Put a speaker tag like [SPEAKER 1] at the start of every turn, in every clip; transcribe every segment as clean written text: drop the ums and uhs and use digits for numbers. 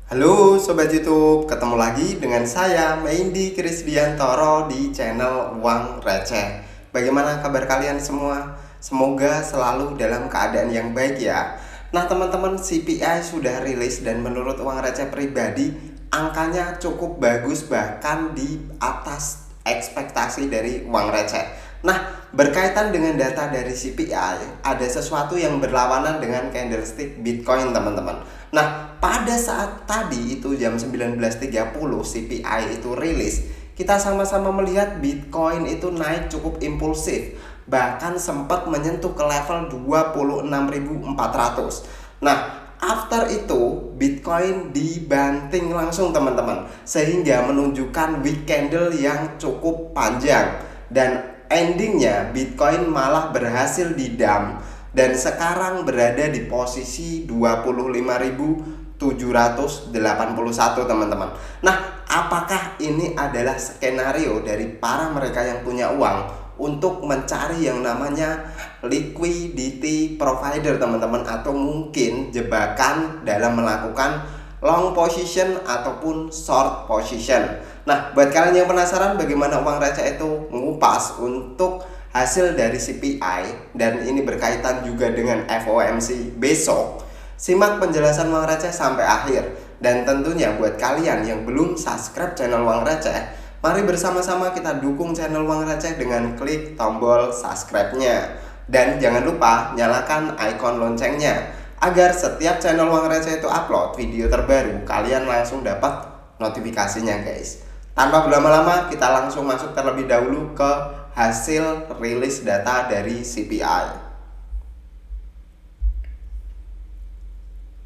[SPEAKER 1] Halo Sobat YouTube, ketemu lagi dengan saya Meindi Krisdiantoro di channel Uang Receh. Bagaimana kabar kalian semua? Semoga selalu dalam keadaan yang baik ya. Nah teman-teman, CPI sudah rilis dan menurut Uang Receh pribadi angkanya cukup bagus, bahkan di atas ekspektasi dari Uang Receh. Nah, berkaitan dengan data dari CPI, ada sesuatu yang berlawanan dengan candlestick Bitcoin, teman-teman. Nah, pada saat tadi itu jam 19.30 CPI itu rilis, kita sama-sama melihat Bitcoin itu naik cukup impulsif, bahkan sempat menyentuh ke level 26.400. Nah, after itu Bitcoin dibanting langsung, teman-teman, sehingga menunjukkan week candle yang cukup panjang, dan endingnya Bitcoin malah berhasil di-dump dan sekarang berada di posisi 25.781, teman-teman. Nah, apakah ini adalah skenario dari para mereka yang punya uang untuk mencari yang namanya liquidity provider, teman-teman, atau mungkin jebakan dalam melakukan long position ataupun short position? Nah, buat kalian yang penasaran bagaimana Uang Receh itu mengupas untuk hasil dari CPI dan ini berkaitan juga dengan FOMC besok, simak penjelasan Uang Receh sampai akhir. Dan tentunya buat kalian yang belum subscribe channel Uang Receh, mari bersama-sama kita dukung channel Uang Receh dengan klik tombol subscribe-nya. Dan jangan lupa nyalakan ikon loncengnya agar setiap channel Uang Receh itu upload video terbaru, kalian langsung dapat notifikasinya, guys. Tanpa berlama-lama, kita langsung masuk terlebih dahulu ke hasil rilis data dari CPI.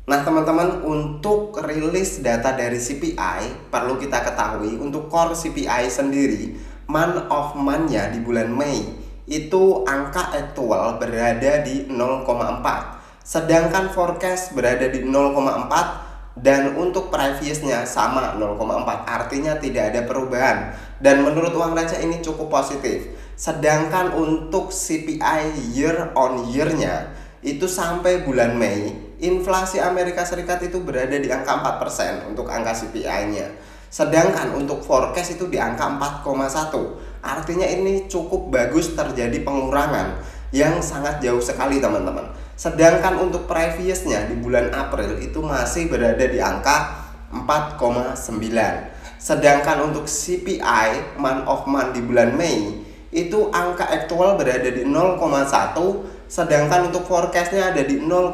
[SPEAKER 1] Nah teman-teman, untuk rilis data dari CPI perlu kita ketahui untuk core CPI sendiri, month of month-nya di bulan Mei itu angka aktual berada di 0,4, sedangkan forecast berada di 0,4, dan untuk previousnya sama 0,4, artinya tidak ada perubahan. Dan menurut Uang Receh ini cukup positif. Sedangkan untuk CPI year on year-nya itu sampai bulan Mei, inflasi Amerika Serikat itu berada di angka 4% untuk angka CPI-nya. Sedangkan untuk forecast itu di angka 4,1. Artinya ini cukup bagus, terjadi pengurangan yang sangat jauh sekali, teman-teman. Sedangkan untuk previousnya di bulan April itu masih berada di angka 4,9. Sedangkan untuk CPI month of month di bulan Mei itu angka aktual berada di 0,1, sedangkan untuk forecastnya ada di 0,2,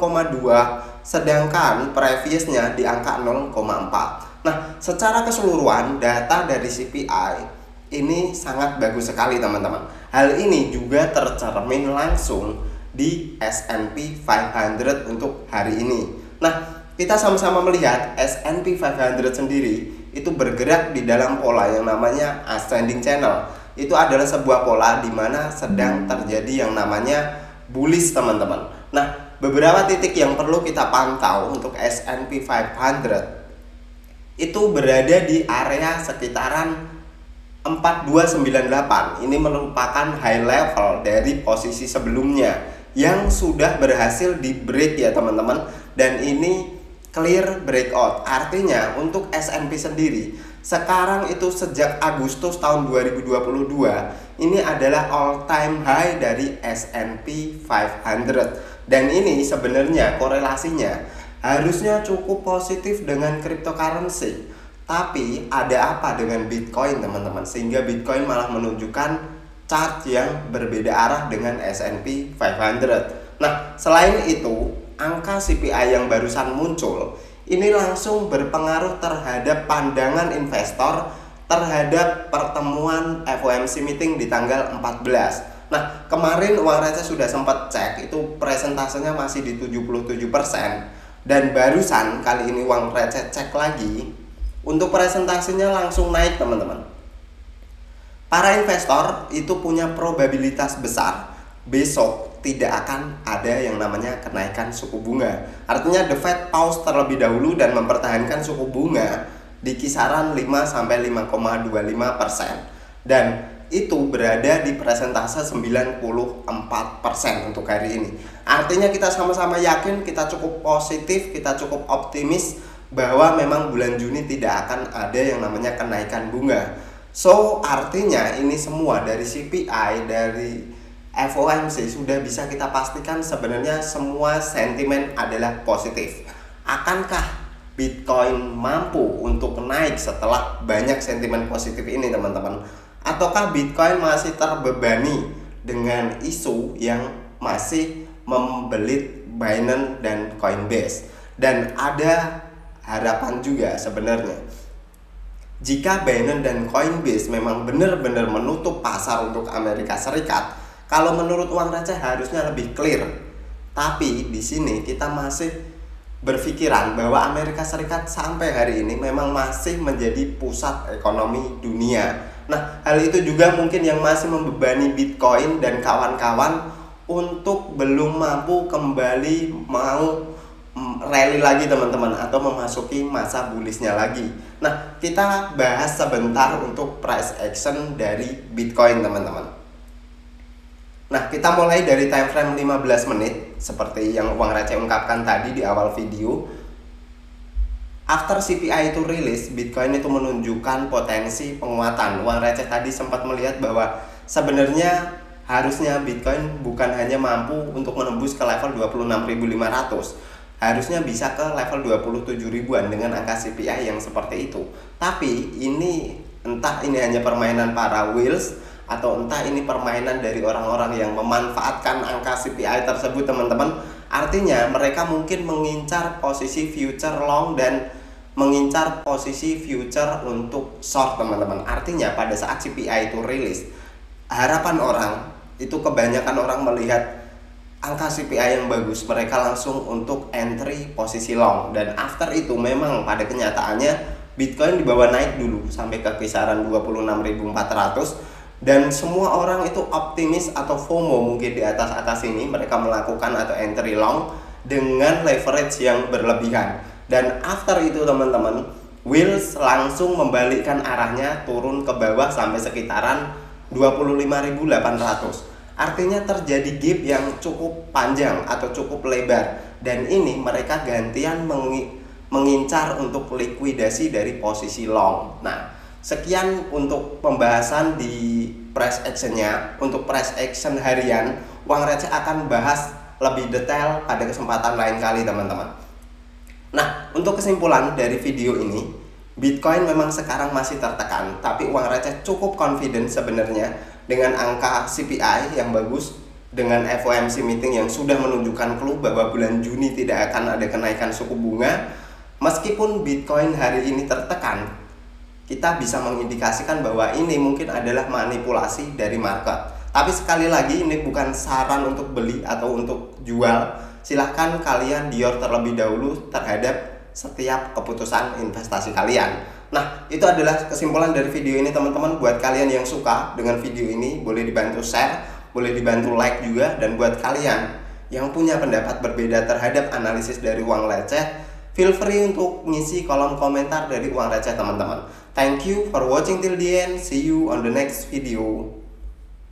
[SPEAKER 1] sedangkan previousnya di angka 0,4. Nah, secara keseluruhan data dari CPI ini sangat bagus sekali, teman-teman. Hal ini juga tercermin langsung di S&P 500 untuk hari ini. Nah, kita sama-sama melihat S&P 500 sendiri itu bergerak di dalam pola yang namanya ascending channel. Itu adalah sebuah pola di mana sedang terjadi yang namanya bullish, teman-teman. Nah, beberapa titik yang perlu kita pantau untuk S&P 500 itu berada di area sekitaran 4298. Ini merupakan high level dari posisi sebelumnya yang sudah berhasil di break ya, teman-teman. Dan ini clear breakout. Artinya untuk S&P sendiri sekarang itu sejak Agustus tahun 2022 ini adalah all time high dari S&P 500. Dan ini sebenarnya korelasinya harusnya cukup positif dengan cryptocurrency. Tapi ada apa dengan Bitcoin, teman-teman, sehingga Bitcoin malah menunjukkan chart yang berbeda arah dengan S&P 500. Nah, selain itu, angka CPI yang barusan muncul ini langsung berpengaruh terhadap pandangan investor terhadap pertemuan FOMC meeting di tanggal 14. Nah, kemarin Uang Receh sudah sempat cek, itu presentasenya masih di 77%. Dan barusan kali ini Uang Receh cek lagi, untuk presentasinya langsung naik, teman-teman. Para investor itu punya probabilitas besar besok tidak akan ada yang namanya kenaikan suku bunga. Artinya the Fed pause terlebih dahulu dan mempertahankan suku bunga di kisaran 5-5,25%. Dan itu berada di persentase 94% untuk hari ini. Artinya kita sama-sama yakin, kita cukup positif, kita cukup optimis bahwa memang bulan Juni tidak akan ada yang namanya kenaikan bunga. So artinya ini semua dari CPI, dari FOMC sudah bisa kita pastikan sebenarnya semua sentimen adalah positif. Akankah Bitcoin mampu untuk naik setelah banyak sentimen positif ini teman-teman? Ataukah Bitcoin masih terbebani dengan isu yang masih membelit Binance dan Coinbase? Dan ada harapan juga sebenarnya, jika Binance dan Coinbase memang benar-benar menutup pasar untuk Amerika Serikat, kalau menurut uang receh harusnya lebih clear. Tapi di sini kita masih berpikiran bahwa Amerika Serikat sampai hari ini memang masih menjadi pusat ekonomi dunia. Nah, hal itu juga mungkin yang masih membebani Bitcoin dan kawan-kawan untuk belum mampu kembali mau rally lagi teman-teman, atau memasuki masa bullishnya lagi. Nah, kita bahas sebentar untuk price action dari Bitcoin teman-teman. Nah, kita mulai dari time frame 15 menit seperti yang uang receh ungkapkan tadi di awal video. After CPI itu rilis, Bitcoin itu menunjukkan potensi penguatan. Uang receh tadi sempat melihat bahwa sebenarnya harusnya Bitcoin bukan hanya mampu untuk menembus ke level 26.500, harusnya bisa ke level 27 ribuan dengan angka CPI yang seperti itu. Tapi ini entah ini hanya permainan para whales, atau entah ini permainan dari orang-orang yang memanfaatkan angka CPI tersebut teman-teman. Artinya mereka mungkin mengincar posisi future long dan mengincar posisi future untuk short teman-teman. Artinya pada saat CPI itu rilis, harapan orang itu kebanyakan orang melihat angka CPI yang bagus, mereka langsung untuk entry posisi long. Dan after itu memang pada kenyataannya Bitcoin dibawa naik dulu sampai ke kisaran 26.400, dan semua orang itu optimis atau FOMO mungkin di atas ini, mereka melakukan atau entry long dengan leverage yang berlebihan. Dan after itu teman-teman, wheels langsung membalikkan arahnya turun ke bawah sampai sekitaran 25.800. Artinya terjadi gap yang cukup panjang atau cukup lebar, dan ini mereka gantian mengincar untuk likuidasi dari posisi long. Nah, sekian untuk pembahasan di price actionnya. Untuk price action harian, uang receh akan bahas lebih detail pada kesempatan lain kali teman-teman. Nah, untuk kesimpulan dari video ini, Bitcoin memang sekarang masih tertekan, tapi uang receh cukup confident sebenarnya dengan angka CPI yang bagus, dengan FOMC meeting yang sudah menunjukkan clue bahwa bulan Juni tidak akan ada kenaikan suku bunga. Meskipun Bitcoin hari ini tertekan, kita bisa mengindikasikan bahwa ini mungkin adalah manipulasi dari market. Tapi sekali lagi ini bukan saran untuk beli atau untuk jual. Silahkan kalian dior terlebih dahulu terhadap setiap keputusan investasi kalian. Nah, itu adalah kesimpulan dari video ini teman-teman. Buat kalian yang suka dengan video ini, boleh dibantu share, boleh dibantu like juga. Dan buat kalian yang punya pendapat berbeda terhadap analisis dari uang receh, feel free untuk ngisi kolom komentar dari uang receh teman-teman. Thank you for watching till the end. See you on the next video.